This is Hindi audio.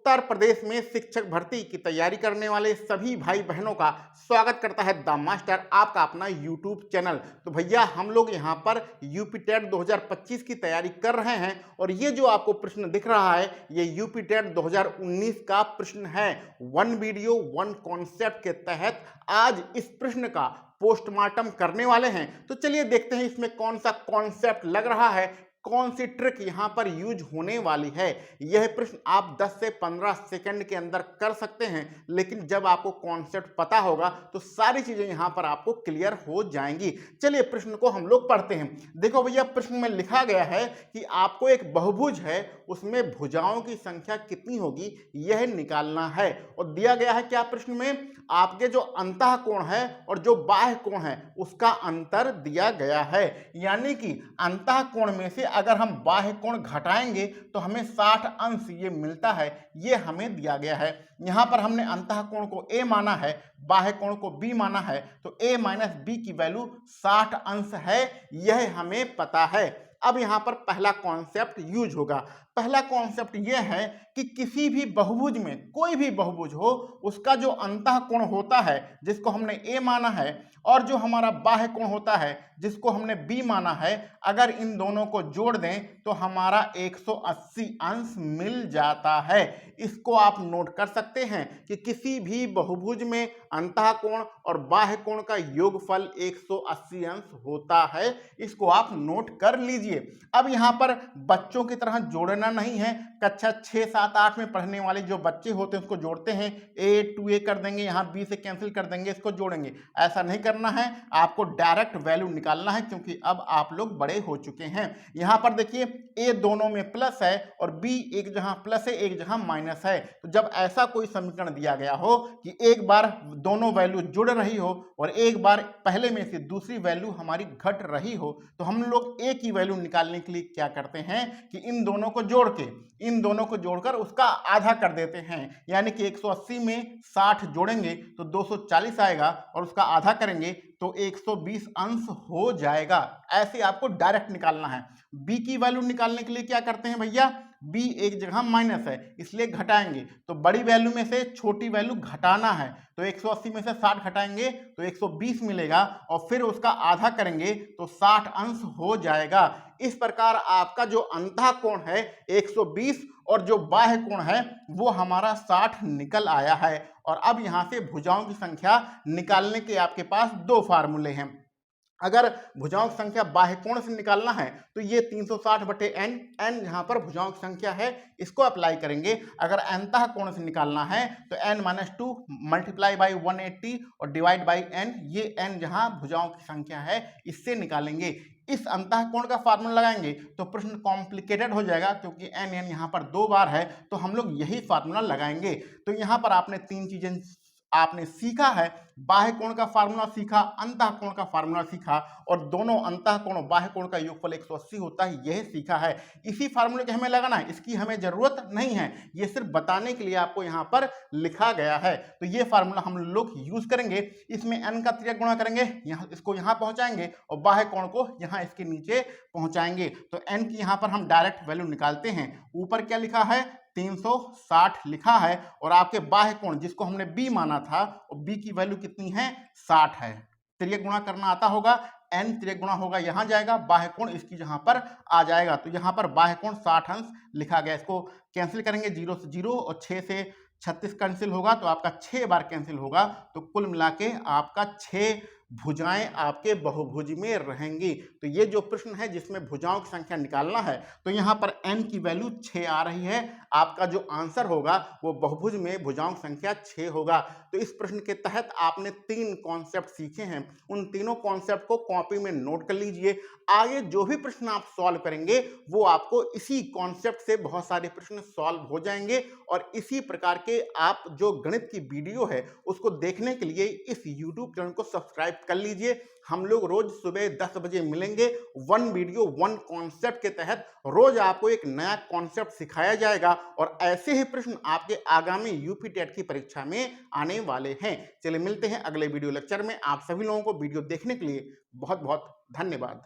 उत्तर प्रदेश में शिक्षक भर्ती की तैयारी करने वाले सभी भाई बहनों का स्वागत करता है द मास्टर, आपका अपना यूट्यूब चैनल। तो भैया हम लोग यहाँ पर यूपी टेट 2025 की तैयारी कर रहे हैं और ये जो आपको प्रश्न दिख रहा है ये यूपी टेट 2019 का प्रश्न है। वन वीडियो वन कॉन्सेप्ट के तहत आज इस प्रश्न का पोस्टमार्टम करने वाले हैं। तो चलिए देखते हैं इसमें कौन सा कॉन्सेप्ट लग रहा है, कौन सी ट्रिक यहां पर यूज होने वाली है। यह प्रश्न आप 10 से 15 सेकंड के अंदर कर सकते हैं, लेकिन जब आपको कॉन्सेप्ट पता होगा तो सारी चीजें यहां पर आपको क्लियर हो जाएंगी। चलिए प्रश्न को हम लोग पढ़ते हैं। देखो भैया प्रश्न में लिखा गया है कि आपको एक बहुभुज है, उसमें भुजाओं की संख्या कितनी होगी यह निकालना है। और दिया गया है क्या प्रश्न में, आपके जो अंतः कोण है और जो बाह्य कोण है उसका अंतर दिया गया है। यानी कि अंतः कोण में से अगर हम बाह्य कोण घटाएंगे तो हमें 60 अंश ये मिलता है, ये हमें दिया गया है। यहां पर हमने अंतः कोण को a माना है, बाह्य कोण को b माना है, तो a माइनस b की वैल्यू 60 अंश है, यह हमें पता है। अब यहां पर पहला कॉन्सेप्ट यूज होगा। पहला कॉन्सेप्ट यह है कि किसी भी बहुभुज में, कोई भी बहुभुज हो, उसका जो अंतः कोण होता है जिसको हमने a माना है और जो हमारा बाह्य कोण होता है जिसको हमने b माना है, अगर इन दोनों को जोड़ दें तो हमारा 180 अंश मिल जाता है। इसको आप नोट कर सकते हैं कि किसी भी बहुभुज में अंतः कोण और बाह्य कोण का योगफल 180 अंश होता है। इसको आप नोट कर लीजिए। अब यहां पर बच्चों की तरह जोड़ना नहीं है। कक्षा 6, 7, 8 में पढ़ने वाले जो बच्चे होते हैं उसको जोड़ते हैं, a 2a कर देंगे, यहाँ b से कैंसिल कर देंगे, इसको जोड़ेंगे। ऐसा नहीं करना है, आपको डायरेक्ट वैल्यू निकालना है क्योंकि अब आप लोग बड़े हो चुके हैं। यहाँ पर देखिए a दोनों में प्लस है और b एक जगह प्लस है एक जगह माइनस है। तो जब ऐसा कोई समीकरण दिया गया हो कि एक बार दोनों वैल्यू जुड़ रही हो और एक बार पहले में से दूसरी वैल्यू हमारी घट रही हो, तो हम लोग a की वैल्यू निकालने के लिए क्या करते हैं कि इन दोनों को जोड़कर उसका आधा कर देते हैं। यानी कि 180 में 60 जोड़ेंगे तो 240 आएगा और उसका आधा करेंगे तो 120 अंश हो जाएगा। ऐसे आपको डायरेक्ट निकालना है। b की वैल्यू निकालने के लिए क्या करते हैं भैया, b एक जगह माइनस है इसलिए घटाएंगे, तो बड़ी वैल्यू में से छोटी वैल्यू घटाना है, तो 180 में से 60 घटाएंगे तो 120 मिलेगा और फिर उसका आधा करेंगे तो 60 अंश हो जाएगा। इस प्रकार आपका जो अंतः कोण है 120 और जो बाह्य कोण है वो हमारा 60 निकल आया है। और अब यहां से भुजाओं की संख्या निकालने के आपके पास दो फार्मूले हैं। अगर भुजाओं की संख्या बाह्य कोण से निकालना है तो ये 360 बटे n, n यहाँ पर भुजाओं की संख्या है, इसको अप्लाई करेंगे। अगर अंतः कोण से निकालना है तो n माइनस 2 मल्टीप्लाई बाई 180 और डिवाइड बाई n, ये n जहाँ भुजाओं की संख्या है इससे निकालेंगे। इस अंतः कोण का फार्मूला लगाएंगे तो प्रश्न कॉम्प्लिकेटेड हो जाएगा क्योंकि n n यहाँ पर दो बार है, तो हम लोग यही फार्मूला लगाएंगे। तो यहाँ पर आपने तीन चीजें आपने सीखा है, बाह्य कोण का फार्मूला सीखा, अंतः कोण का फार्मूला सीखा और दोनों अंतः कोण और बाह्य कोण का योगफल 180 होता है, यह सीखा है। इसी फार्मूले के हमें लगाना है, इसकी हमें जरूरत नहीं है, ये सिर्फ बताने के लिए आपको यहाँ पर लिखा गया है। तो ये फार्मूला हम लोग यूज करेंगे। इसमें n का त्रिक गुणा करेंगे, यहाँ इसको यहाँ पहुंचाएंगे और बाह्य कोण को यहाँ इसके नीचे पहुंचाएंगे। तो n की यहाँ पर हम डायरेक्ट वैल्यू निकालते हैं। ऊपर क्या लिखा है, 360 लिखा है और आपके बाह्य कोण जिसको हमने b माना था और b की वैल्यू कितनी है, 60 है। त्रिक गुणा करना आता होगा, n त्रिक गुणा होगा यहाँ जाएगा, बाह्य कोण इसकी जहां पर आ जाएगा, तो यहाँ पर बाह्य कोण 60 अंश लिखा गया। इसको कैंसिल करेंगे, 0 से 0 और 6 से 36 कैंसिल होगा तो आपका 6 बार कैंसिल होगा, तो कुल मिला के आपका 6 भुजाएं आपके बहुभुज में रहेंगी। तो ये जो प्रश्न है जिसमें भुजाओं की संख्या निकालना है, तो यहाँ पर n की वैल्यू 6 आ रही है, आपका जो आंसर होगा वो बहुभुज में भुजाओं की संख्या 6 होगा। तो इस प्रश्न के तहत आपने 3 कॉन्सेप्ट सीखे हैं, उन तीनों कॉन्सेप्ट को कॉपी में नोट कर लीजिए। आगे जो भी प्रश्न आप सॉल्व करेंगे वो आपको इसी कॉन्सेप्ट से बहुत सारे प्रश्न सॉल्व हो जाएंगे और इसी प्रकार के आप जो गणित की वीडियो है उसको देखने के लिए इस YouTube चैनल को सब्सक्राइब कर लीजिए। हम लोग रोज सुबह 10 बजे मिलेंगे। वन वीडियो वन कॉन्सेप्ट के तहत रोज आपको एक नया कॉन्सेप्ट सिखाया जाएगा और ऐसे ही प्रश्न आपके आगामी यूपी टेट की परीक्षा में आने वाले हैं। चलिए मिलते हैं अगले वीडियो लेक्चर में। आप सभी लोगों को वीडियो देखने के लिए बहुत बहुत धन्यवाद।